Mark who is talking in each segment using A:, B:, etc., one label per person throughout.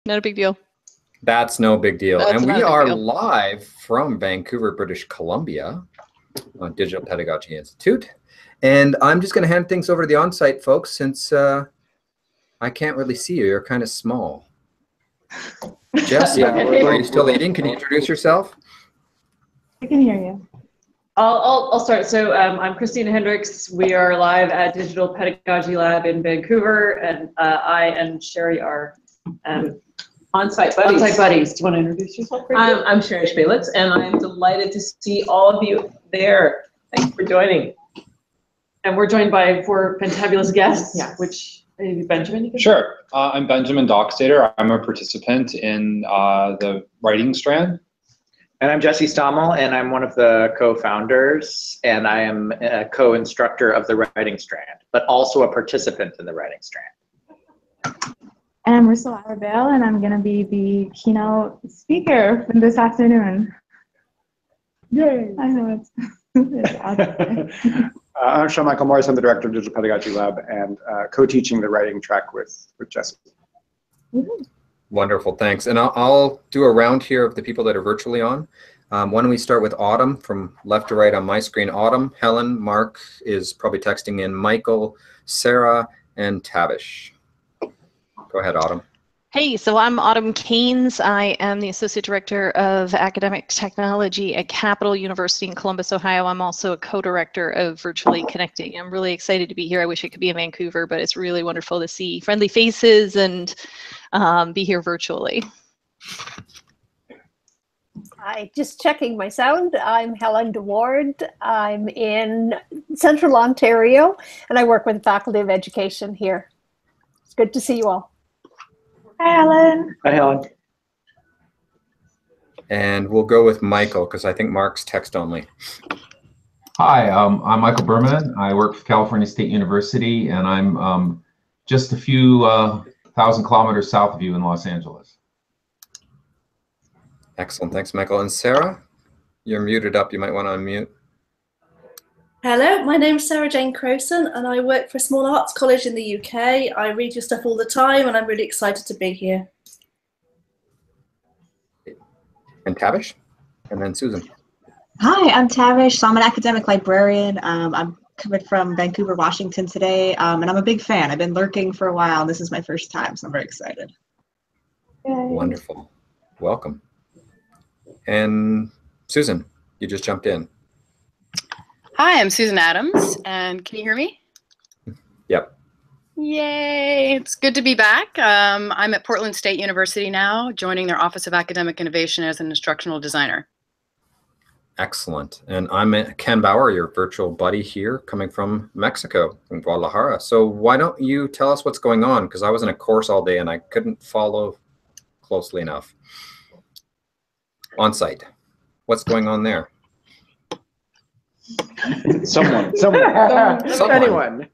A: not a big deal.
B: That's no big deal.
A: That's
B: and we
A: not a big
B: are
A: deal.
B: live from Vancouver, British Columbia on Digital Pedagogy Institute. And I'm just going to hand things over to the on-site folks since I can't really see you. You're kind of small. Jesse, are you still eating? Can you introduce yourself?
C: I can hear you.
D: I'll start. So I'm Christina Hendricks. We are live at Digital Pedagogy Lab in Vancouver, and I and Sherry are on-site buddies. Do you want to introduce yourself?
E: I'm Sherry Spelitz, and I'm delighted to see all of you there. Thanks for joining.
D: And we're joined by 4 fantabulous guests, which, Benjamin?
F: Sure. I'm Benjamin Doxtdator. I'm a participant in the writing strand.
G: And I'm Jesse Stommel, and I'm one of the co-founders, and I am a co-instructor of the writing strand, but also a participant in the writing strand.
C: And I'm Rusul Alrubail, and I'm going to be the keynote speaker for this afternoon. Yay! I know it's awesome.
H: I'm Sean Michael Morris. I'm the director of Digital Pedagogy Lab and co-teaching the writing track with Jesse.
B: Wonderful, thanks. And I'll do a round here of the people that are virtually on. Why don't we start with Autumn from left to right on my screen. Autumn, Helen, Mark is probably texting in, Michael, Sarah, and Tavish. Go ahead, Autumn.
A: Hey, so I'm Autumn Keynes. I am the Associate Director of Academic Technology at Capital University in Columbus, Ohio. I'm also a co-director of Virtually Connecting. I'm really excited to be here. I wish I could be in Vancouver, but it's really wonderful to see friendly faces and be here virtually.
I: Hi, just checking my sound. I'm Helen DeWard. I'm in Central Ontario, and I work with the Faculty of Education here. It's good to see you all.
C: Hi, Helen.
G: Hi, Helen.
B: And we'll go with Michael, because I think Mark's text only.
J: Hi, I'm Michael Berman. I work for California State University, and I'm just a few thousand kilometers south of you in Los Angeles.
B: Excellent, thanks, Michael. And Sarah, you're muted up. You might want to unmute.
K: Hello, my name's Sarah Jane Crowson, and I work for a small arts college in the UK. I read your stuff all the time, and I'm really excited to be here.
B: And Tavish, and then Susan.
L: Hi, I'm Tavish. So I'm an academic librarian. I'm coming from Vancouver, Washington today, and I'm a big fan. I've been lurking for a while, and this is my first time, so I'm very excited.
C: Yay.
B: Wonderful. Welcome. And Susan, you just jumped in.
M: Hi, I'm Susan Adams, and can you hear me?
B: Yep.
M: Yay, it's good to be back. I'm at Portland State University now, joining their Office of Academic Innovation as an instructional designer.
B: Excellent. And I'm Ken Bauer, your virtual buddy here, coming from Mexico, from Guadalajara. So why don't you tell us what's going on? Because I was in a course all day and I couldn't follow closely enough. On site, what's going on there?
F: Someone.
G: Anyone.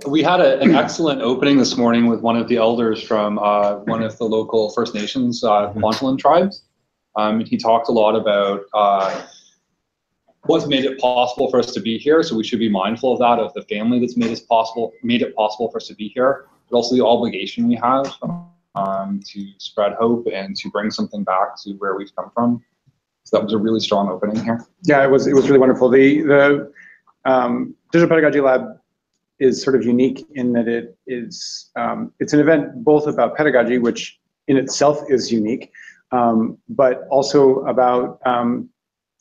F: We had an excellent opening this morning with one of the elders from one of the local First Nations Kwantlen tribes. He talked a lot about what's made it possible for us to be here, so we should be mindful of that, of the family that's made it possible for us to be here, but also the obligation we have to spread hope and to bring something back to where we've come from. So that was a really strong opening here.
H: Yeah, it was really wonderful. The Digital Pedagogy Lab is sort of unique in that it's an event both about pedagogy, which in itself is unique, but also about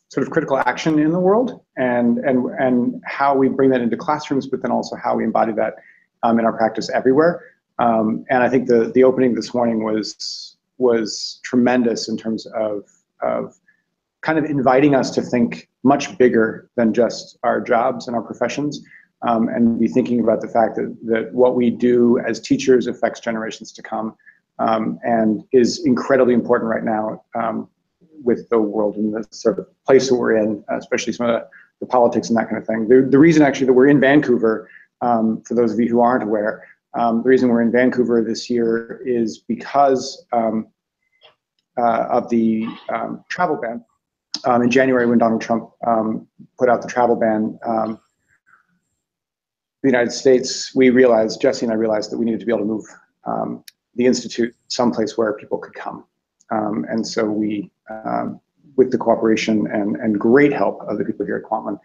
H: sort of critical action in the world and how we bring that into classrooms, but then also how we embody that in our practice everywhere. And I think the opening this morning was tremendous in terms of kind of inviting us to think much bigger than just our jobs and our professions, and be thinking about the fact that what we do as teachers affects generations to come, and is incredibly important right now with the world and the sort of place that we're in, especially some of the politics and that kind of thing. The reason actually that we're in Vancouver, for those of you who aren't aware, the reason we're in Vancouver this year is because of the travel ban. In January, when Donald Trump put out the travel ban, the United States, Jesse and I realized that we needed to be able to move the Institute someplace where people could come. And so we, with the cooperation and great help of the people here at Kwantlen,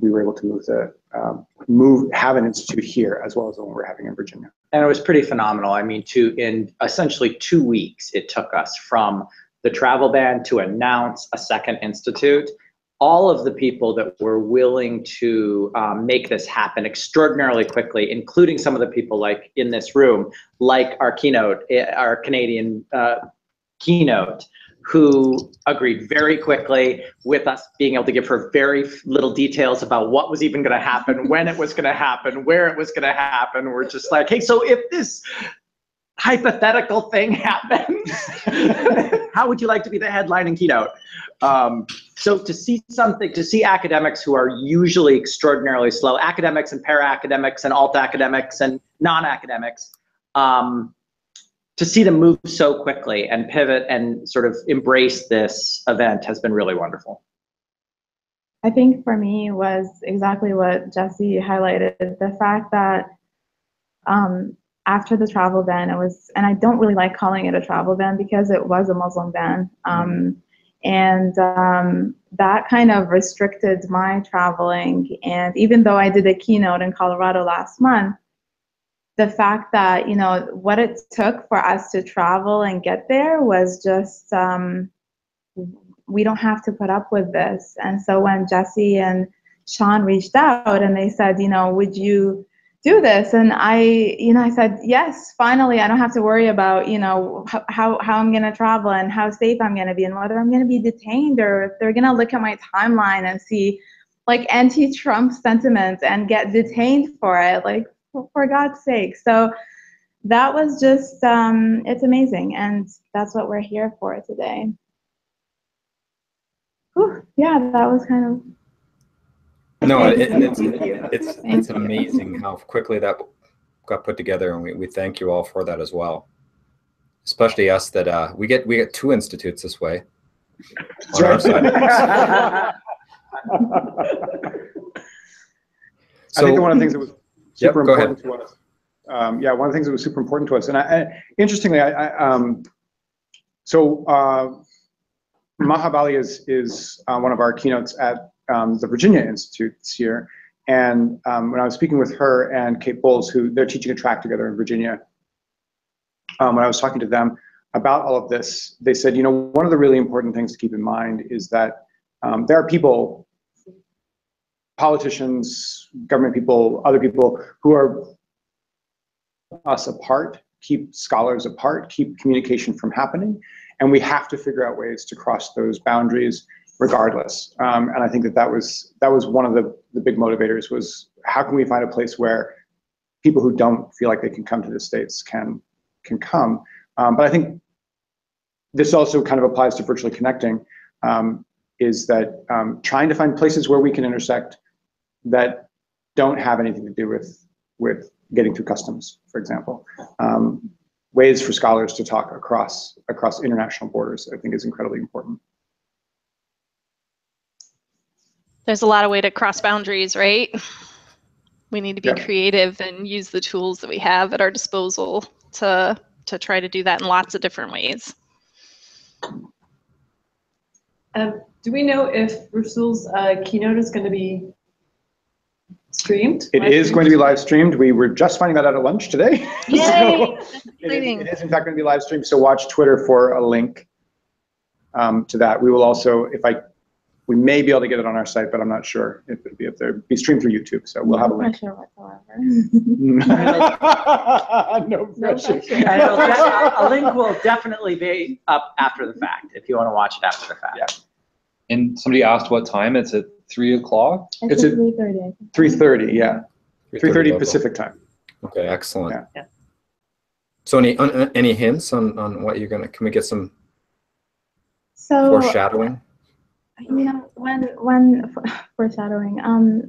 H: we were able to have an institute here as well as the one we're having in Virginia.
G: And it was pretty phenomenal. I mean, in essentially 2 weeks, it took us from the travel ban to announce a second institute. All of the people that were willing to make this happen extraordinarily quickly, including some of the people like in this room, like our Keynote, our Canadian Keynote, who agreed very quickly with us being able to give her very little details about what was even going to happen, when it was going to happen, where it was going to happen. We're just like, hey, so if this hypothetical thing happens, how would you like to be the headline in Keynote? So to see academics who are usually extraordinarily slow, academics and para-academics and alt-academics and non-academics, to see them move so quickly and pivot and sort of embrace this event has been really wonderful.
C: I think for me was exactly what Jesse highlighted, the fact that after the travel ban, it was, and I don't really like calling it a travel ban because it was a Muslim ban, that kind of restricted my traveling. And even though I did a keynote in Colorado last month, the fact that, you know, what it took for us to travel and get there was just, we don't have to put up with this. And so when Jesse and Sean reached out and they said, you know, would you do this? And I said, yes, finally, I don't have to worry about, you know, how I'm going to travel and how safe I'm going to be and whether I'm going to be detained or if they're going to look at my timeline and see like anti-Trump sentiments and get detained for it. Like, for God's sake. So that was just, it's amazing. And that's what we're here for today. Whew, yeah, that was kind of.
B: No, it's amazing how quickly that got put together, and we thank you all for that as well. Especially us that we get 2 institutes this way on our side.
H: I think one of the things that was super important
B: to
H: us. One of the things that was super important to us, and interestingly, Mahab Ali is one of our keynotes at the Virginia Institute this year, and when I was speaking with her and Kate Bowles, who they're teaching a track together in Virginia, when I was talking to them about all of this, they said, you know, one of the really important things to keep in mind is that there are people, politicians, government people, other people who are us apart, keep scholars apart, keep communication from happening, and we have to figure out ways to cross those boundaries regardless. And I think that was one of the big motivators, was how can we find a place where people who don't feel like they can come to the States can come. But I think this also kind of applies to virtually connecting, is that trying to find places where we can intersect that don't have anything to do with getting through customs, for example. Ways for scholars to talk across international borders, I think, is incredibly important.
A: There's a lot of way to cross boundaries, right? We need to be creative and use the tools that we have at our disposal to try to do that in lots of different ways.
D: Do we know if Rusul's keynote is going to be streamed?
H: It is going to be live streamed. We were just finding that out at lunch today.
A: Yay!
H: So it is in fact going to be live streamed. So watch Twitter for a link to that. We will also, we may be able to get it on our site, but I'm not sure if it'll be up there. It'll be streamed through YouTube, so we'll have a link.
C: No pressure whatsoever.
H: No pressure.
G: A link will definitely be up after the fact if you want to watch it after the fact.
H: Yeah.
F: And somebody asked what time. It's at 3 o'clock?
C: It's at 3:30.
H: 3:30, yeah. 3:30 Pacific time.
B: Okay, excellent.
H: Yeah.
B: So any hints on what you're gonna? Can we get some foreshadowing?
C: You know, when foreshadowing,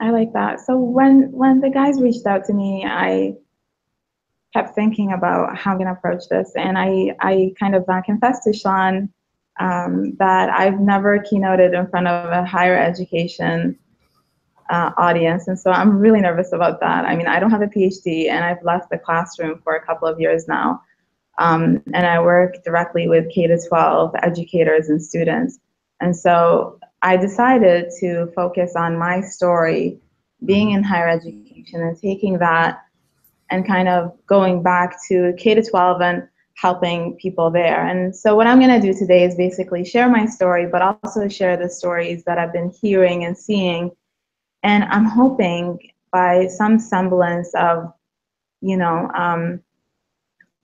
C: I like that. So when the guys reached out to me, I kept thinking about how I'm gonna approach this, and I kind of confessed to Sean that I've never keynoted in front of a higher education audience, and so I'm really nervous about that. I mean, I don't have a PhD, and I've left the classroom for a couple of years now. And I work directly with K-12 educators and students. And so I decided to focus on my story, being in higher education and taking that and kind of going back to K-12 and helping people there. And so what I'm going to do today is basically share my story, but also share the stories that I've been hearing and seeing. And I'm hoping by some semblance of, you know,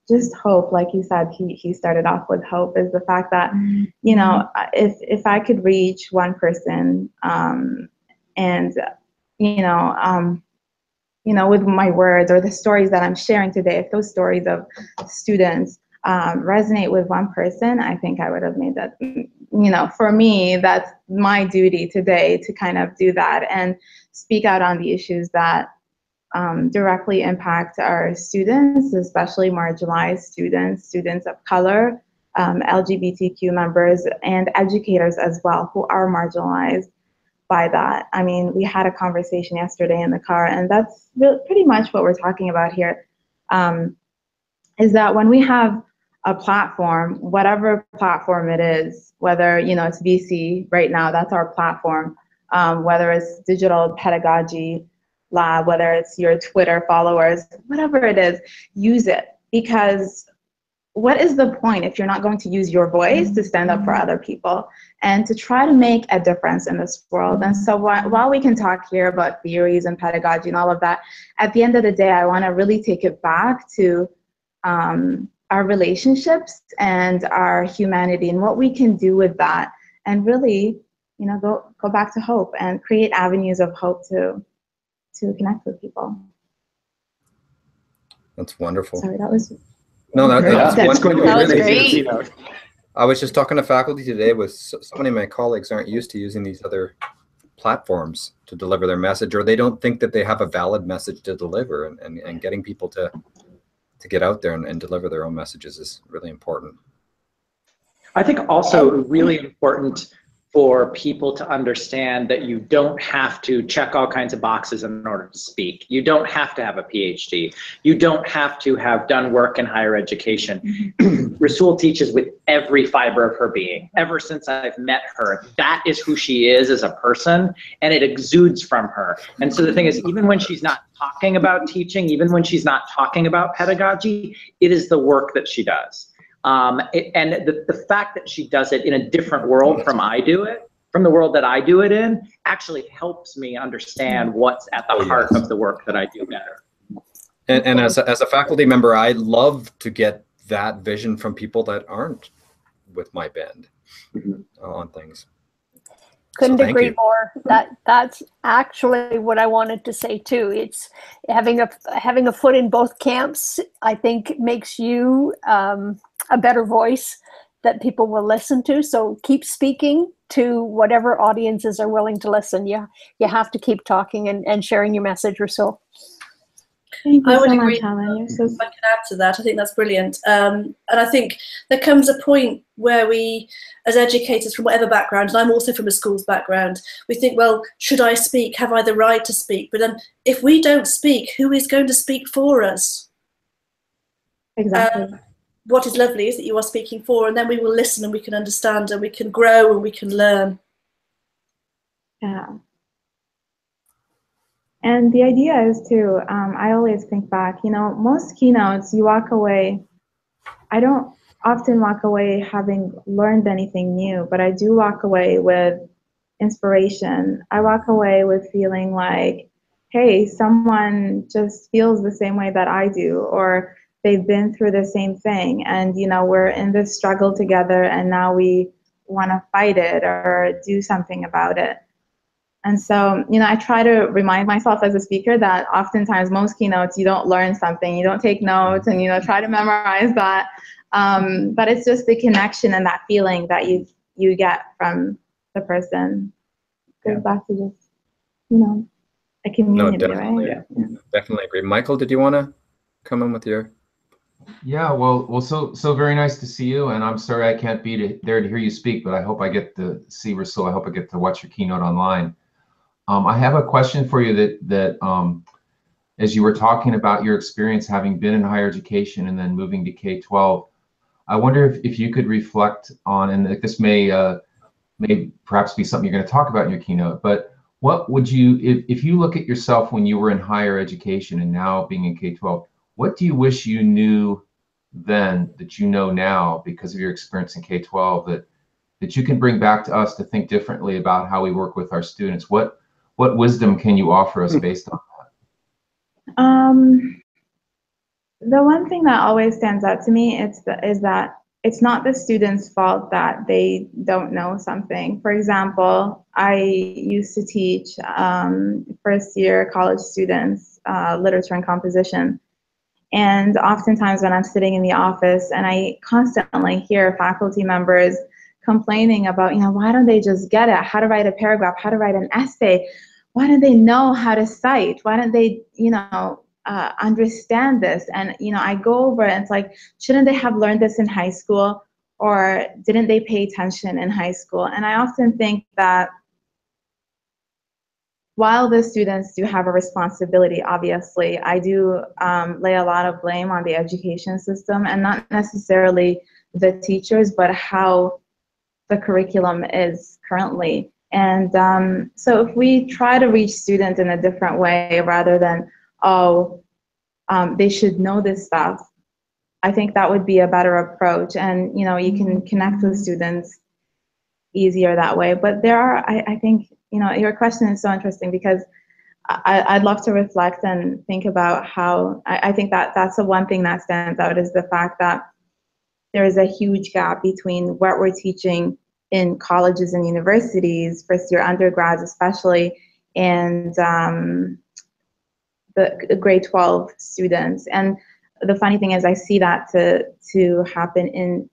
C: just hope, like you said, he started off with hope, is the fact that, you know, if I could reach one person and, you know, with my words or the stories that I'm sharing today, if those stories of students resonate with one person, I think I would have made that, you know, for me, that's my duty today to kind of do that and speak out on the issues that directly impact our students, especially marginalized students, students of color, LGBTQ members, and educators as well who are marginalized by that. I mean, we had a conversation yesterday in the car, and that's pretty much what we're talking about here, is that when we have a platform, whatever platform it is, whether, you know, it's VC right now, that's our platform, whether it's Digital Pedagogy Lab, whether it's your Twitter followers, whatever it is, use it. Because what is the point if you're not going to use your voice to stand up for other people and to try to make a difference in this world? And so while we can talk here about theories and pedagogy and all of that, at the end of the day, I want to really take it back to our relationships and our humanity and what we can do with that, and really, you know, go back to hope and create avenues of hope to connect with people.
B: That's wonderful.
C: Sorry, that was...
B: No, that's wonderful.
A: That was great.
B: I was just talking to faculty today with so many of my colleagues aren't used to using these other platforms to deliver their message, or they don't think that they have a valid message to deliver, and getting people to get out there and deliver their own messages is really important.
G: I think also really important for people to understand that you don't have to check all kinds of boxes in order to speak. You don't have to have a PhD. You don't have to have done work in higher education. Rusul teaches with every fiber of her being. Ever since I've met her, that is who she is as a person, and it exudes from her. And so the thing is, even when she's not talking about teaching, even when she's not talking about pedagogy, it is the work that she does. And the fact that she does it in a different world from the world that I do it in, actually helps me understand what's at the heart of the work that I do better.
B: And as a faculty member, I love to get that vision from people that aren't with my bend on things.
I: Couldn't agree more. That's actually what I wanted to say too. It's having a foot in both camps, I think, makes you a better voice that people will listen to. So keep speaking to whatever audiences are willing to listen. You have to keep talking and sharing your message, Rusul.
K: I would agree. If I can add to that, I think that's brilliant. And I think there comes a point where we, as educators from whatever background, and I'm also from a schools background, we think, well, should I speak? Have I the right to speak? But then if we don't speak, who is going to speak for us?
C: Exactly.
K: What is lovely is that you are speaking for, and then we will listen and we can understand and we can grow and we can learn.
C: Yeah. And the idea is to, I always think back, you know, most keynotes, you walk away, I don't often walk away having learned anything new, but I do walk away with inspiration. I walk away with feeling like, hey, someone just feels the same way that I do, or they've been through the same thing, and, you know, we're in this struggle together, and now we want to fight it or do something about it. And so, you know, I try to remind myself as a speaker that oftentimes most keynotes, you don't learn something, you don't take notes, and, you know, try to memorize that. But it's just the connection and that feeling that you get from the person. Goes back to just, you know, a community,
B: definitely,
C: right? Yeah.
B: Definitely agree. Michael, did you want to come in with your?
J: Yeah, well, so very nice to see you, and I'm sorry I can't be there to hear you speak, but I hope I get to see Rusul. I hope I get to watch your keynote online. I have a question for you that as you were talking about your experience having been in higher education and then moving to K-12, I wonder if you could reflect on, and this may perhaps be something you're going to talk about in your keynote, but what would you, if you look at yourself when you were in higher education and now being in K-12, what do you wish you knew then that you know now because of your experience in K-12 that you can bring back to us to think differently about how we work with our students? What wisdom can you offer us based on that?
C: The one thing that always stands out to me is that it's not the student's fault that they don't know something. For example, I used to teach first-year college students literature and composition. And oftentimes when I'm sitting in the office and I constantly hear faculty members complaining about, why don't they just get it? How to write a paragraph, how to write an essay? Why don't they know how to cite? Why don't they, understand this? And, I go over and it's like, shouldn't they have learned this in high school? Or didn't they pay attention in high school? And I often think that while the students do have a responsibility, obviously, I do lay a lot of blame on the education system, and not necessarily the teachers, but how the curriculum is currently. And so if we try to reach students in a different way rather than, they should know this stuff, I think that would be a better approach. And, you can connect with students easier that way. But there are, I think, your question is so interesting because I'd love to reflect and think about how, I think that's the one thing that stands out is the fact that there is a huge gap between what we're teaching in colleges and universities, first-year undergrads especially, and the grade 12 students. And the funny thing is I see that to happen in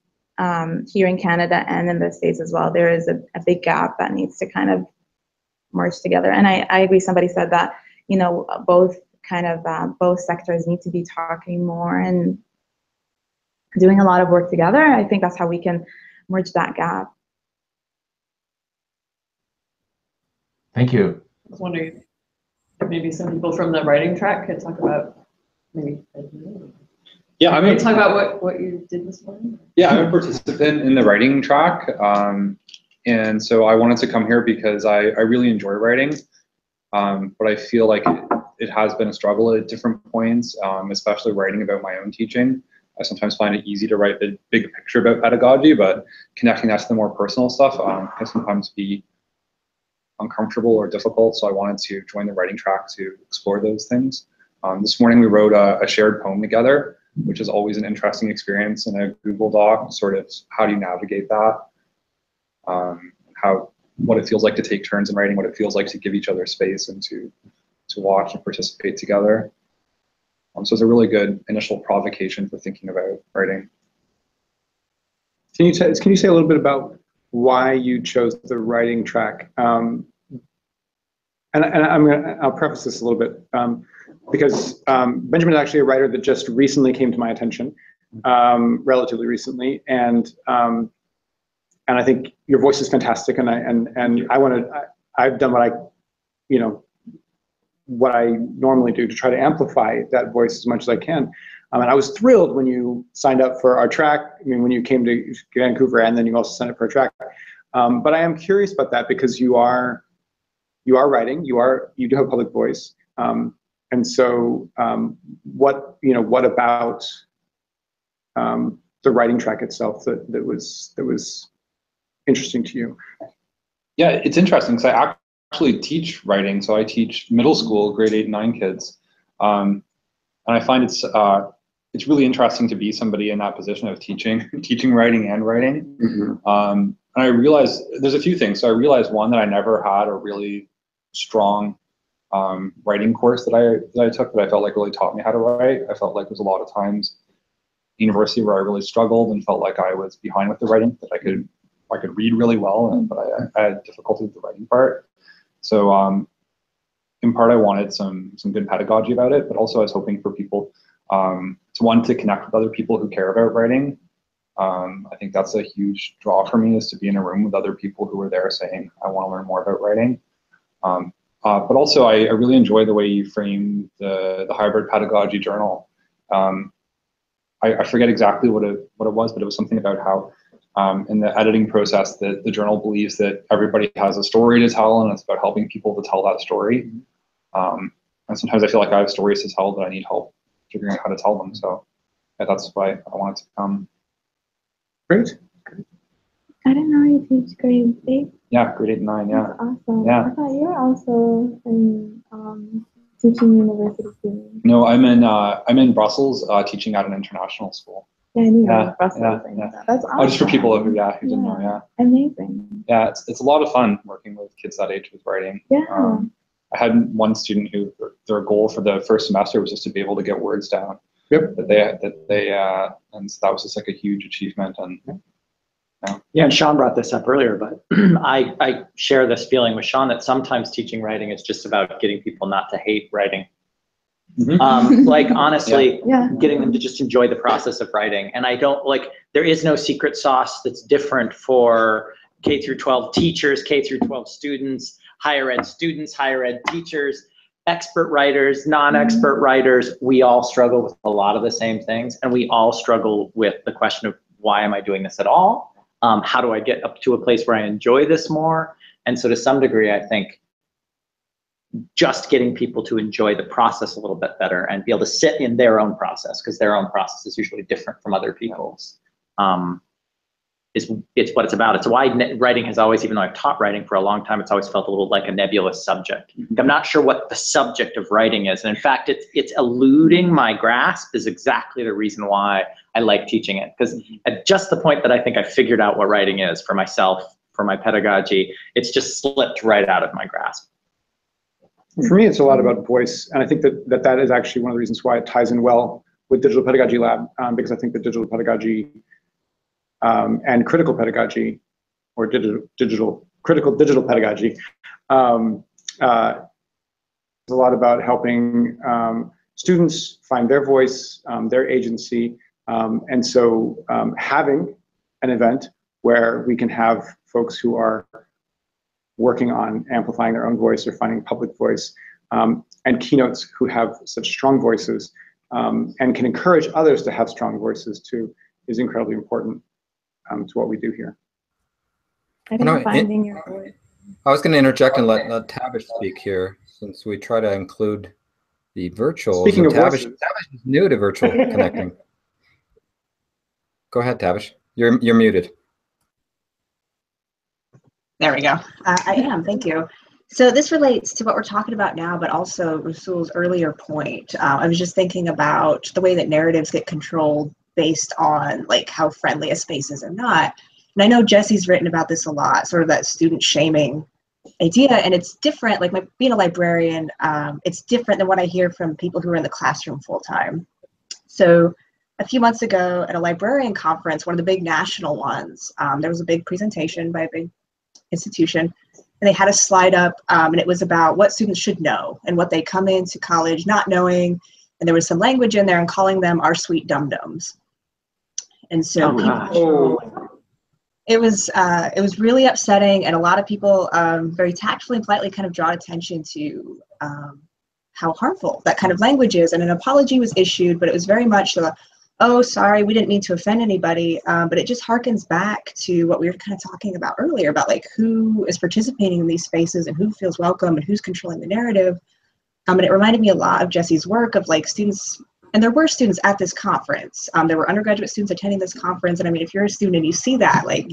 C: here in Canada and in the States as well. There is a big gap that needs to kind of merge together. And I agree, somebody said that, both sectors need to be talking more and doing a lot of work together. I think that's how we can merge that gap.
J: Thank you.
D: I was wondering if maybe some people from the writing track could talk about
F: Yeah, I'm
D: going to talk about what you did this morning.
F: Yeah, I'm a participant in the writing track, and so I wanted to come here because I really enjoy writing, but I feel like it has been a struggle at different points, especially writing about my own teaching. I sometimes find it easy to write the big picture about pedagogy, but connecting that to the more personal stuff can sometimes be uncomfortable or difficult, so I wanted to join the writing track to explore those things. This morning we wrote a shared poem together, which is always an interesting experience in a Google Doc, sort of how do you navigate that, what it feels like to take turns in writing, what it feels like to give each other space and to watch and participate together. So it's a really good initial provocation for thinking about writing.
H: Can you say a little bit about why you chose the writing track? And I'll preface this a little bit because Benjamin is actually a writer that just recently came to my attention, relatively recently, and I think your voice is fantastic, and I've done what I normally do to try to amplify that voice as much as I can. And I was thrilled when you signed up for our track. I mean, when you came to Vancouver, and then you also signed up for a track. But I am curious about that because you are writing. You do have a public voice. And so, what about the writing track itself that was interesting to you?
F: Yeah, it's interesting because I actually teach writing. So I teach middle school, grade 8 and 9 kids, and I find it's really interesting to be somebody in that position of teaching writing and writing. Mm-hmm. And I realized there's a few things. So I realized, one, that I never had a really strong writing course that I took that I felt like really taught me how to write. I felt like there was a lot of times in university where I really struggled and felt like I was behind with the writing, that I could read really well, but I had difficulty with the writing part. So in part I wanted some good pedagogy about it, but also I was hoping for people to connect with other people who care about writing. I think that's a huge draw for me, is to be in a room with other people who are there saying, I want to learn more about writing. But also, I really enjoy the way you frame the hybrid pedagogy journal. I forget exactly what it was, but it was something about how in the editing process that the journal believes that everybody has a story to tell, and it's about helping people to tell that story. And sometimes I feel like I have stories to tell, but I need help figuring out how to tell them. So yeah, that's why I wanted to come.
H: Great.
C: I didn't know you teach grade 8.
F: Yeah, grade 8 and 9, yeah.
C: That's awesome.
F: Yeah.
C: I thought you were also in teaching university students.
F: No, I'm in Brussels, teaching at an international school.
C: Yeah, I knew
F: Yeah,
C: Brussels.
F: yeah.
C: That's awesome.
F: Oh, just for people who didn't know, yeah.
C: Amazing.
F: Yeah, it's a lot of fun working with kids that age with writing.
C: Yeah.
F: I had one student who their goal for the first semester was just to be able to get words down.
H: Yep.
F: And so that was just like a huge achievement. And
G: yeah, and Sean brought this up earlier, but I share this feeling with Sean that sometimes teaching writing is just about getting people not to hate writing. Like honestly, getting them to just enjoy the process of writing. And I don't there is no secret sauce that's different for K through 12 teachers, K through 12 students, higher ed students, higher ed teachers, expert writers, non-expert writers. We all struggle with a lot of the same things, and we all struggle with the question of why am I doing this at all? How do I get up to a place where I enjoy this more? And so to some degree, I think just getting people to enjoy the process a little bit better and be able to sit in their own process, because their own process is usually different from other people's, it's what it's about. It's why writing has always, even though I've taught writing for a long time, it's always felt a little like a nebulous subject. I'm not sure what the subject of writing is. And in fact, it's eluding my grasp is exactly the reason why I like teaching it. Because at just the point that I think I figured out what writing is for myself, for my pedagogy, it's just slipped right out of my grasp.
H: For me, it's a lot about voice. And I think that is actually one of the reasons why it ties in well with Digital Pedagogy Lab, because I think that digital pedagogy and critical pedagogy, or critical digital pedagogy, is a lot about helping students find their voice, their agency, and so having an event where we can have folks who are working on amplifying their own voice or finding public voice, and keynotes who have such strong voices and can encourage others to have strong voices too, is incredibly important to what we do here.
C: I think finding your voice.
B: I was going to interject and let Tavish speak here, since we try to include the virtual.
H: Speaking of
B: Tavish,
H: voices.
B: Tavish is new to virtual connecting. Go ahead, Tavish. You're muted.
L: There we go. I am, thank you. So this relates to what we're talking about now, but also Rusul's earlier point. I was just thinking about the way that narratives get controlled based on like how friendly a space is or not. And I know Jesse's written about this a lot, sort of that student shaming idea, and it's different, like being a librarian, it's different than what I hear from people who are in the classroom full time. So a few months ago at a librarian conference, one of the big national ones, there was a big presentation by a big institution, and they had a slide up, and it was about what students should know and what they come into college not knowing, and there was some language in there and calling them our sweet dum-dums. And so it was really upsetting, and a lot of people very tactfully and politely kind of draw attention to how harmful that kind of language is, and an apology was issued, but it was very much oh, sorry, we didn't mean to offend anybody, but it just harkens back to what we were kind of talking about earlier about like who is participating in these spaces and who feels welcome and who's controlling the narrative. And it reminded me a lot of Jesse's work of like students, and there were students at this conference. There were undergraduate students attending this conference, and I mean, if you're a student and you see that, like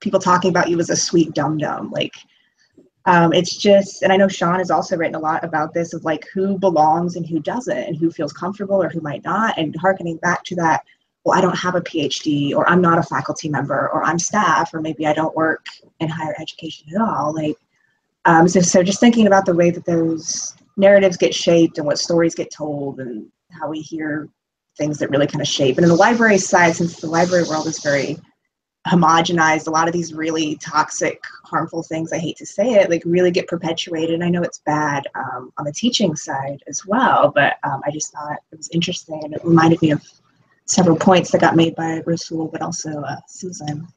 L: people talking about you as a sweet dum-dum, like it's just, and I know Sean has also written a lot about this of like who belongs and who doesn't, and who feels comfortable or who might not, and harkening back to that, well, I don't have a PhD, or I'm not a faculty member, or I'm staff, or maybe I don't work in higher education at all. Like, so just thinking about the way that those narratives get shaped and what stories get told and how we hear things that really kind of shape. And in the library side, since the library world is very homogenized, a lot of these really toxic, harmful things, I hate to say it, like really get perpetuated. And I know it's bad on the teaching side as well, but I just thought it was interesting, and it reminded me of several points that got made by Rusul, but also Susan.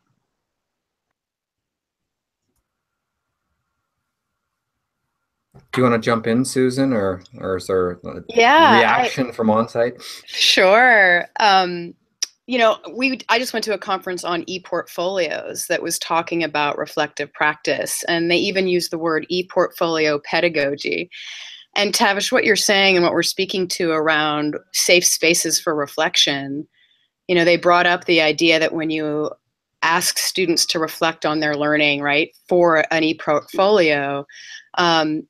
B: Do you want to jump in, Susan, or is there a reaction from on-site?
M: Sure. You know, I just went to a conference on e-portfolios that was talking about reflective practice, and they even used the word Eportfolio Pedagogy. And Tavish, what you're saying and what we're speaking to around safe spaces for reflection, you know, they brought up the idea that when you ask students to reflect on their learning, right, for an e-portfolio,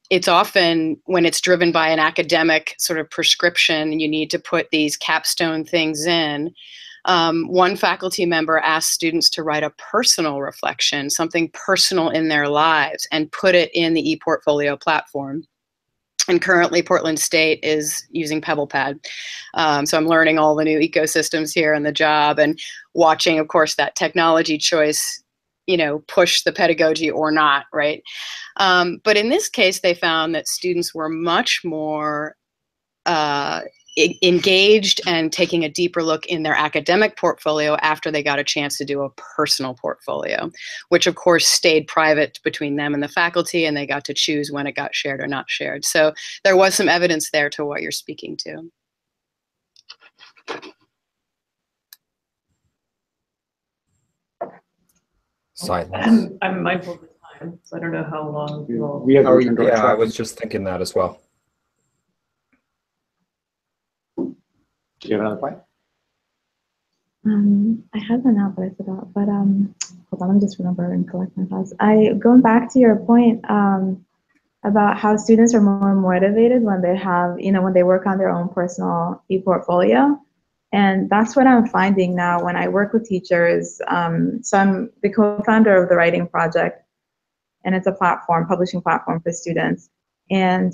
M: it's often when it's driven by an academic sort of prescription, you need to put these capstone things in. One faculty member asked students to write a personal reflection, something personal in their lives, and put it in the ePortfolio platform. And currently Portland State is using PebblePad. So I'm learning all the new ecosystems here in the job and watching, of course, that technology choice, you know, push the pedagogy or not, right? But in this case, they found that students were much more engaged and taking a deeper look in their academic portfolio after they got a chance to do a personal portfolio, which of course stayed private between them and the faculty, and they got to choose when it got shared or not shared. So there was some evidence there to what you're speaking to.
B: Silence.
D: I'm mindful of the time, so I don't know how long we'll...
B: Yeah, I was just thinking that as well.
G: Do you have another point?
C: I had one out, but I forgot. But hold on, let me just remember and collect my thoughts. Going back to your point about how students are more motivated when they have, you know, when they work on their own personal e-portfolio. And that's what I'm finding now when I work with teachers. So I'm the co-founder of the Writing Project, and it's a platform, publishing platform for students. And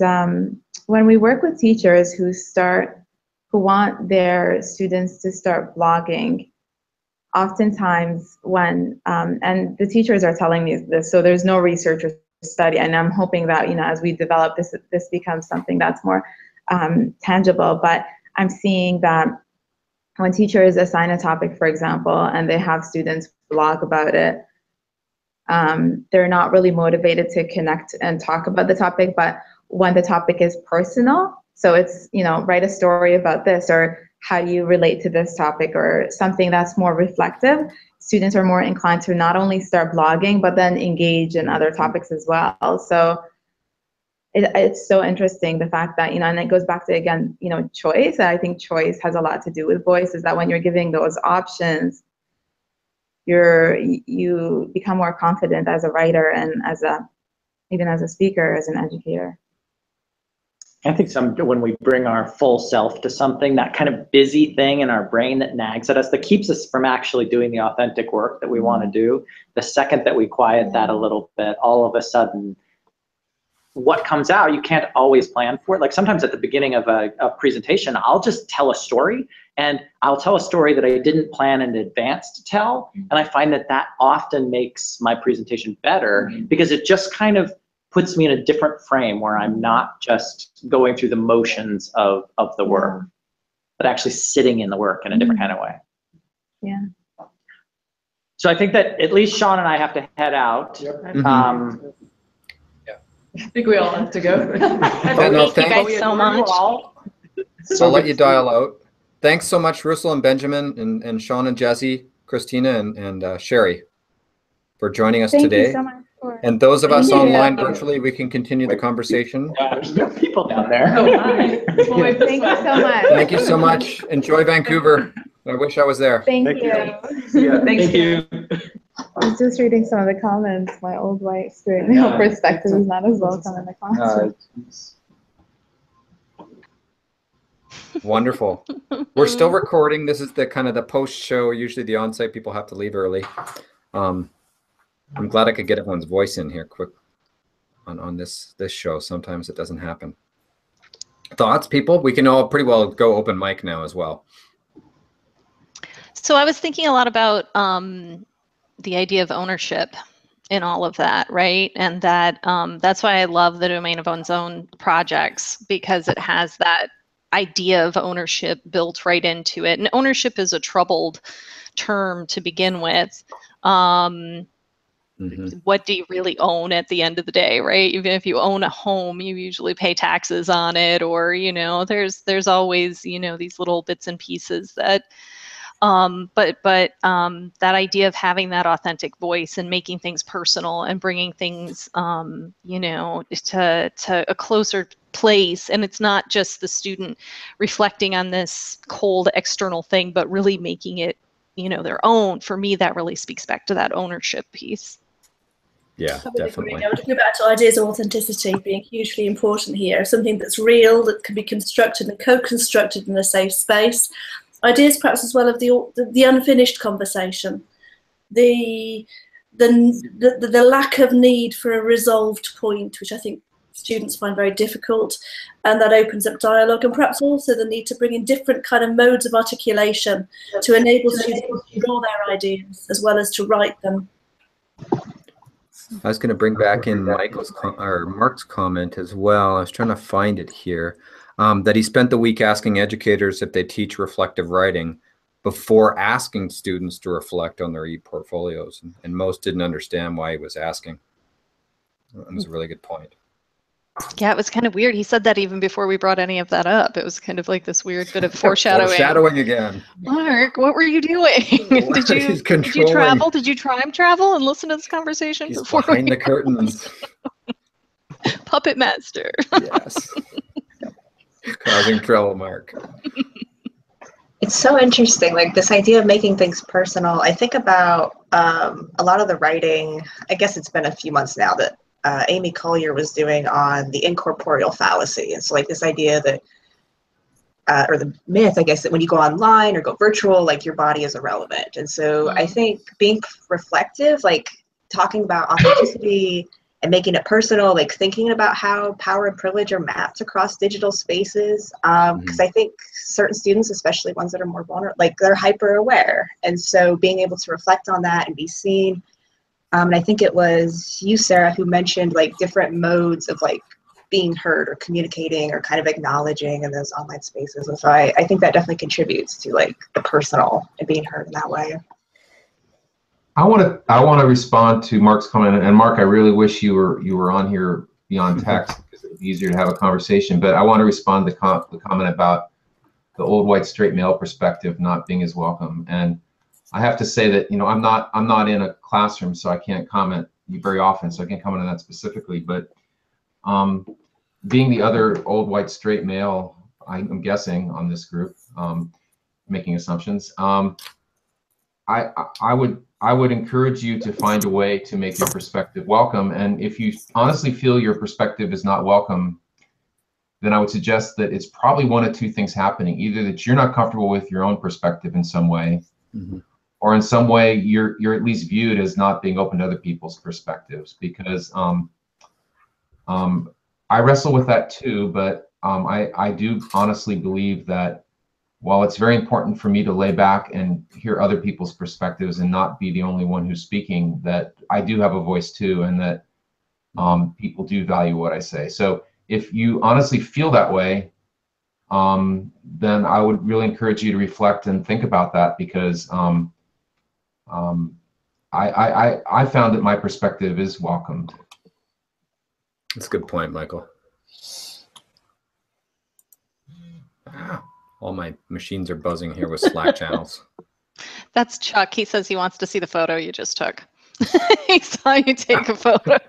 C: when we work with teachers who want their students to start blogging, oftentimes when, and the teachers are telling me this, so there's no research or study, and I'm hoping that, you know, as we develop this becomes something that's more tangible, but I'm seeing that when teachers assign a topic, for example, and they have students blog about it, they're not really motivated to connect and talk about the topic, but when the topic is personal, so it's, you know, write a story about this, or how do you relate to this topic, or something that's more reflective, students are more inclined to not only start blogging, but then engage in other topics as well. So it's so interesting, the fact that, you know, and it goes back to, again, you know, choice. I think choice has a lot to do with voice, is that when you're giving those options, you become more confident as a writer and even as a speaker, as an educator.
G: I think when we bring our full self to something, that kind of busy thing in our brain that nags at us, that keeps us from actually doing the authentic work that we want to do, the second that we quiet that a little bit, all of a sudden, what comes out, you can't always plan for it. Like sometimes at the beginning of a presentation, I'll just tell a story, and I'll tell a story that I didn't plan in advance to tell. And I find that that often makes my presentation better, because it just kind of puts me in a different frame where I'm not just going through the motions of the work, but actually sitting in the work in a different kind of way.
C: Yeah.
G: So I think that at least Sean and I have to head out.
D: I think we all have to go.
B: Thank you
A: guys so much.
B: I'll let you dial out. Thanks so much, Rusul and Benjamin, and Sean and Jesse, Christina and Sherry, for joining us today.
C: Thank you so much.
B: And those of us online virtually, we can continue the conversation.
G: There's no people down there.
C: Thank you so much.
B: Thank you so much. Enjoy Vancouver. I wish I was there.
C: Thank you.
G: Yeah, thank you.
C: I was just reading some of the comments. My old white student perspective is not as welcome in the classroom.
B: Wonderful. We're still recording. This is the kind of the post show. Usually the on-site people have to leave early. I'm glad I could get everyone's voice in here quick on this show. Sometimes it doesn't happen. Thoughts, people? We can all pretty well go open mic now as well.
A: So I was thinking a lot about the idea of ownership in all of that, right? And that that's why I love the domain of one's own projects, because it has that idea of ownership built right into it. And ownership is a troubled term to begin with. what do you really own at the end of the day, right? Even if you own a home, you usually pay taxes on it, or, you know, there's always, you know, these little bits and pieces that, but that idea of having that authentic voice and making things personal and bringing things, you know, to a closer place. And it's not just the student reflecting on this cold external thing, but really making it, you know, their own. For me, that really speaks back to that ownership piece.
B: Yeah, definitely.
K: I would go back to ideas of authenticity being hugely important here. Something that's real, that can be constructed and co-constructed in a safe space. Ideas perhaps as well of the unfinished conversation, the lack of need for a resolved point, which I think students find very difficult, and that opens up dialogue, and perhaps also the need to bring in different kind of modes of articulation to enable students to draw their ideas as well as to write them.
B: I was going to bring back in Mark's comment as well. I was trying to find it here, that he spent the week asking educators if they teach reflective writing before asking students to reflect on their e-portfolios, and most didn't understand why he was asking. That was a really good point.
A: Yeah, it was kind of weird. He said that even before we brought any of that up. It was kind of like this weird bit of foreshadowing.
B: Foreshadowing again.
A: Mark, what were you doing? Did you travel? Did you time travel and listen to this conversation?
B: He's behind the curtains.
A: Puppet master.
B: Yes. Causing trouble, Mark.
L: It's so interesting, like this idea of making things personal. I think about a lot of the writing, I guess it's been a few months now, that Amy Collier was doing on the incorporeal fallacy. And so like this idea that, or the myth, I guess, that when you go online or go virtual, like your body is irrelevant. And so I think being reflective, like talking about authenticity and making it personal, like thinking about how power and privilege are mapped across digital spaces. Because I think certain students, especially ones that are more vulnerable, like they're hyper aware. And so being able to reflect on that and be seen. And I think it was you, Sarah, who mentioned like different modes of like being heard or communicating or kind of acknowledging in those online spaces. And so I think that definitely contributes to like the personal and being heard in that way.
J: I want to respond to Mark's comment, and Mark, I really wish you were on here beyond text because it would be easier to have a conversation. But I want to respond to the comment about the old white straight male perspective not being as welcome. And I have to say that, you know, I'm not in a classroom, so I can't comment very often, so I can't comment on that specifically. But being the other old white straight male, I'm guessing on this group, making assumptions. I would encourage you to find a way to make your perspective welcome. And if you honestly feel your perspective is not welcome, then I would suggest that it's probably one of two things happening. Either that you're not comfortable with your own perspective in some way, or in some way you're at least viewed as not being open to other people's perspectives. Because I wrestle with that too, but I do honestly believe that while it's very important for me to lay back and hear other people's perspectives and not be the only one who's speaking, that I do have a voice too, and that people do value what I say. So if you honestly feel that way, then I would really encourage you to reflect and think about that, because I found that my perspective is welcomed.
B: That's a good point, Michael. All my machines are buzzing here with Slack channels.
A: That's Chuck. He says he wants to see the photo you just took. He saw you take a photo.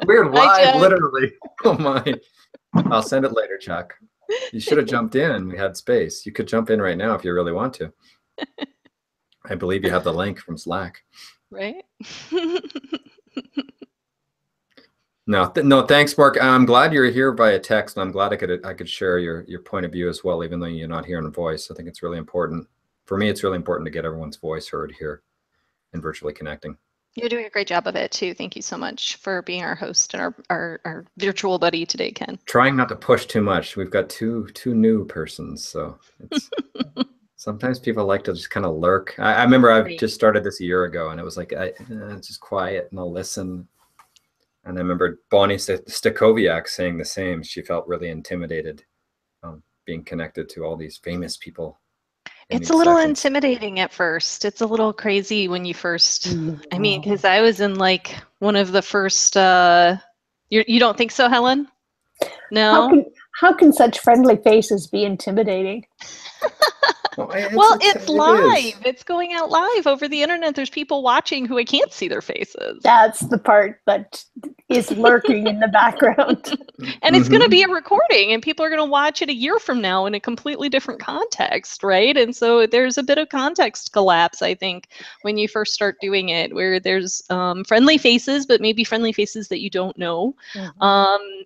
B: We're live, literally. Oh my. I'll send it later, Chuck. You should have jumped in. We had space. You could jump in right now if you really want to. I believe you have the link from Slack.
A: Right?
B: No, thanks, Mark. I'm glad you're here via text, and I'm glad I could share your point of view as well, even though you're not here in voice. I think it's really important. For me, it's really important to get everyone's voice heard here and virtually connecting.
A: You're doing a great job of it too. Thank you so much for being our host and our virtual buddy today, Ken.
B: Trying not to push too much. We've got two new persons, so it's sometimes people like to just kind of lurk. I remember I just started this a year ago, and it was like it's just quiet and I'll listen. And I remember Bonnie Stakoviak saying the same. She felt really intimidated being connected to all these famous people.
A: It's a little intimidating at first. It's a little crazy when you first, I mean, because I was in like one of the first, you don't think so, Helen? No?
I: How can such friendly faces be intimidating?
A: Well, it's live. It's going out live over the internet. There's people watching who I can't see their faces.
I: That's the part that is lurking in the background.
A: And it's going to be a recording, and people are going to watch it a year from now in a completely different context, right? And so there's a bit of context collapse, I think, when you first start doing it, where there's friendly faces, but maybe friendly faces that you don't know.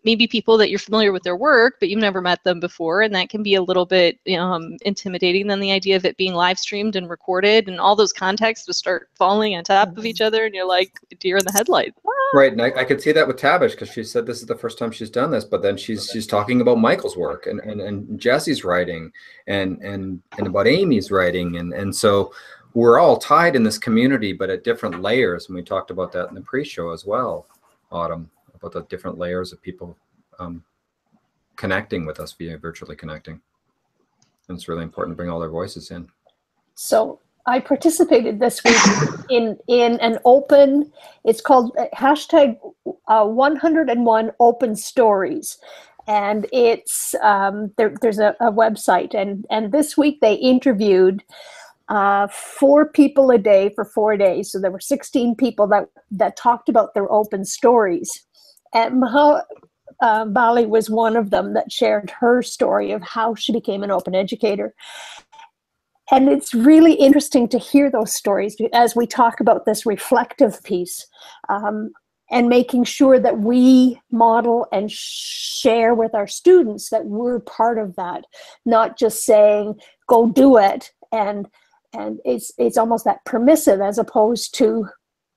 A: Maybe people that you're familiar with their work, but you've never met them before, and that can be a little bit intimidating. Then the idea of it being live streamed and recorded, and all those contexts will start falling on top of each other, and you're like deer in the headlights.
B: Right, and I could see that with Tabish, because she said this is the first time she's done this, but then she's talking about Michael's work and Jesse's writing and about Amy's writing, and so we're all tied in this community, but at different layers. And we talked about that in the pre-show as well, Autumn, about the different layers of people connecting with us via virtually connecting. And it's really important to bring all their voices in.
I: So I participated this week in an open, it's called hashtag 101 open stories. And it's, there's a website, and this week they interviewed 4 people a day for 4 days. So there were 16 people that talked about their open stories. And Bali was one of them that shared her story of how she became an open educator. And it's really interesting to hear those stories as we talk about this reflective piece, and making sure that we model and share with our students that we're part of that, not just saying, go do it. And it's almost that permissive as opposed to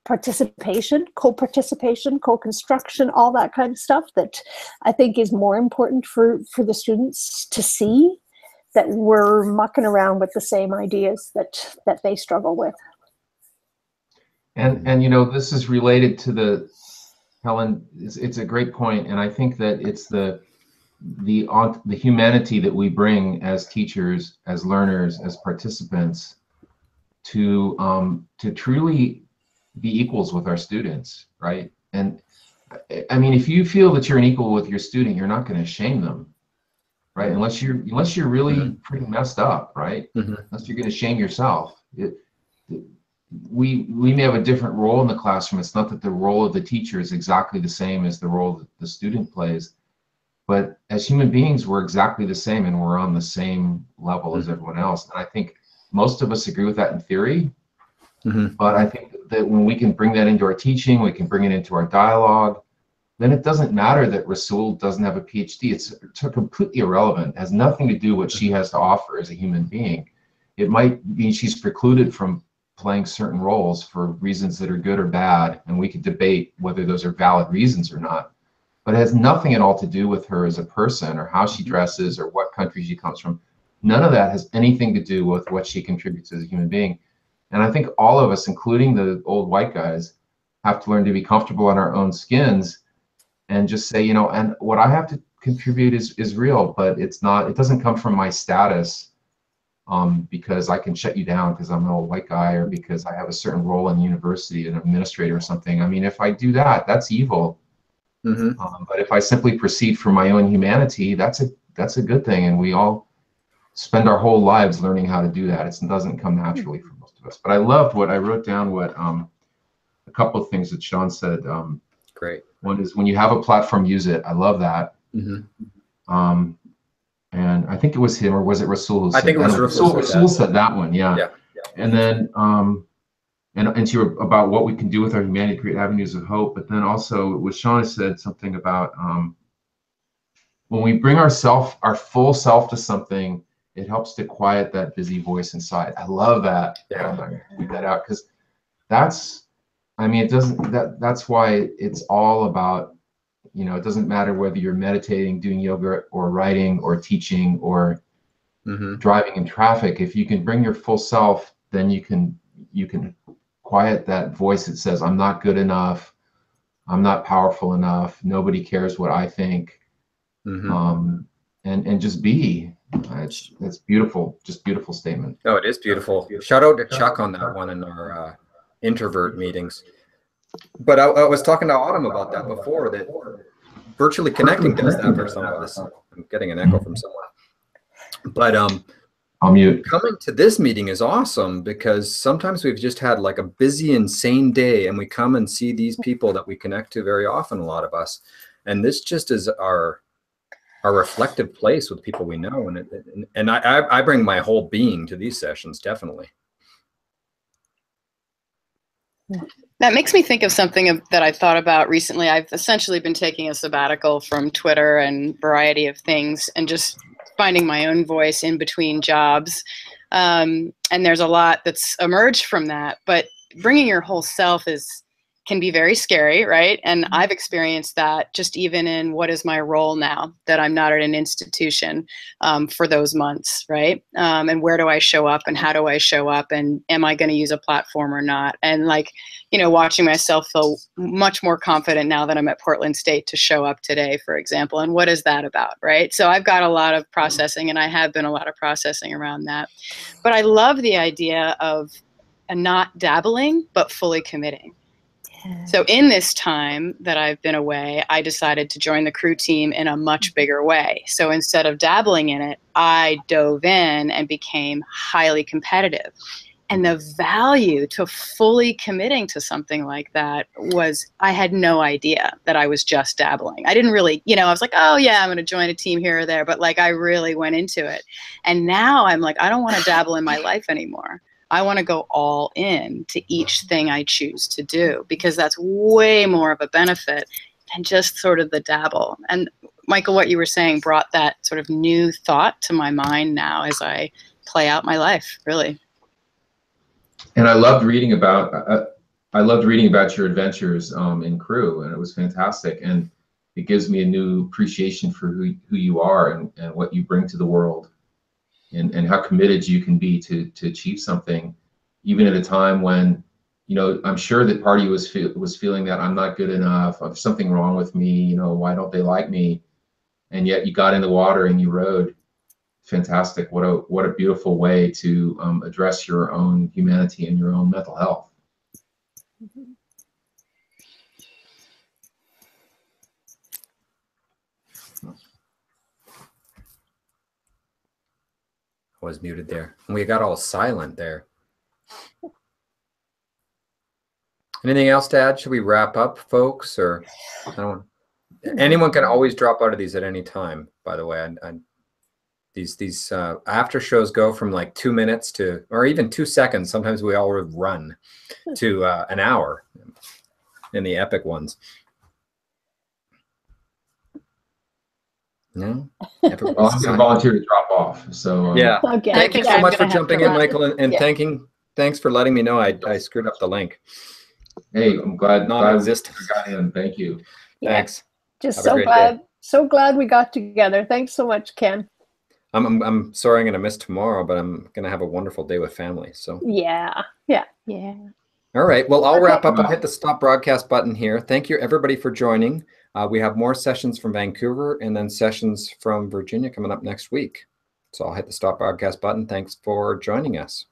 I: participation, co-participation, co-construction, all that kind of stuff that I think is more important for the students to see, that we're mucking around with the same ideas that they struggle with.
J: And you know, this is related to the, Helen, it's a great point, and I think that it's the humanity that we bring as teachers, as learners, as participants to truly be equals with our students, right? And I mean, if you feel that you're an equal with your student, you're not going to shame them, right? Unless you're really pretty messed up, right? Unless you're going to shame yourself. We may have a different role in the classroom. It's not that the role of the teacher is exactly the same as the role that the student plays, but as human beings, we're exactly the same, and we're on the same level as everyone else. And I think most of us agree with that in theory. But I think that when we can bring that into our teaching, we can bring it into our dialogue, then it doesn't matter that Rusul doesn't have a PhD. It's completely irrelevant. It has nothing to do with what she has to offer as a human being. It might mean she's precluded from playing certain roles for reasons that are good or bad, and we could debate whether those are valid reasons or not. But it has nothing at all to do with her as a person, or how she dresses, or what country she comes from. None of that has anything to do with what she contributes as a human being. And I think all of us, including the old white guys, have to learn to be comfortable in our own skins and just say, you know, and what I have to contribute is real, but it's not, it doesn't come from my status because I can shut you down because I'm an old white guy, or because I have a certain role in the university, an administrator or something. I mean, if I do that, that's evil. But if I simply proceed from my own humanity, that's a good thing. And we all spend our whole lives learning how to do that. It doesn't come naturally for most of us. But I loved what I wrote down, what a couple of things that Sean said.
B: Great.
J: One is, when you have a platform, use it. I love that. And I think it was him, or was it Rusul who said that? I think it was Rusul said that one, yeah. And then and to about what we can do with our humanity, create avenues of hope. But then also what Sean said something about when we bring our full self to something, it helps to quiet that busy voice inside. I love that. I'm gonna read that out, because that's, I mean, it doesn't, that's why it's all about, you know, it doesn't matter whether you're meditating, doing yoga, or writing, or teaching, or driving in traffic. If you can bring your full self, then you can quiet that voice that says, I'm not good enough, I'm not powerful enough, nobody cares what I think, and just be. It's beautiful, just beautiful statement.
B: Oh, it is beautiful. Shout out to Chuck on that one in our introvert meetings. But I was talking to Autumn about that before, that virtually connecting does that for some of us. I'm getting an echo from someone. But
J: I'll mute.
B: Coming to this meeting is awesome because sometimes we've just had like a busy, insane day, and we come and see these people that we connect to very often, a lot of us. And this just is our reflective place with people we know. And I bring my whole being to these sessions, definitely.
M: That makes me think of something that I thought about recently. I've essentially been taking a sabbatical from Twitter and variety of things and just finding my own voice in between jobs. And there's a lot that's emerged from that, but bringing your whole self can be very scary, right? And I've experienced that just even in what is my role now that I'm not at an institution for those months, right? And where do I show up and how do I show up and am I going to use a platform or not? And like, you know, watching myself feel much more confident now that I'm at Portland State to show up today, for example. And what is that about, right? So I've got a lot of processing and I have been a lot of processing around that. But I love the idea of not dabbling, but fully committing. So in this time that I've been away, I decided to join the crew team in a much bigger way. So instead of dabbling in it, I dove in and became highly competitive. And the value to fully committing to something like that was, I had no idea that I was just dabbling. I didn't really, you know, I was like, oh yeah, I'm going to join a team here or there. But like, I really went into it. And now I'm like, I don't want to dabble in my life anymore. I want to go all in to each thing I choose to do because that's way more of a benefit than just sort of the dabble. And Michael, what you were saying brought that sort of new thought to my mind now as I play out my life, really.
J: And I loved reading about your adventures in crew, and it was fantastic. And it gives me a new appreciation for who you are and what you bring to the world. And how committed you can be to achieve something, even at a time when, you know, I'm sure that part of you was feeling that I'm not good enough, there's something wrong with me, you know, why don't they like me? And yet you got in the water and you rowed. Fantastic! What a beautiful way to address your own humanity and your own mental health.
B: Was muted there. We got all silent there. Anything else to add? Should we wrap up, folks? Or anyone can always drop out of these at any time, by the way. These after shows go from like 2 minutes to, or even 2 seconds. Sometimes we all run to an hour in the epic ones. No?
J: I'm going to volunteer to drop off. So
B: yeah.
I: Okay.
B: Thank you so much for jumping in, Michael, and thanks for letting me know I screwed up the link.
J: Hey, I'm glad
B: non-existent.
J: I got in. Thank you.
B: Thanks.
I: Just so glad we got together. Thanks so much, Ken.
B: I'm sorry I'm going to miss tomorrow, but I'm going to have a wonderful day with family. So
I: yeah.
B: All right. Well, I'll wrap up and hit the stop broadcast button here. Thank you, everybody, for joining. We have more sessions from Vancouver and then sessions from Virginia coming up next week. So I'll hit the stop broadcast button. Thanks for joining us.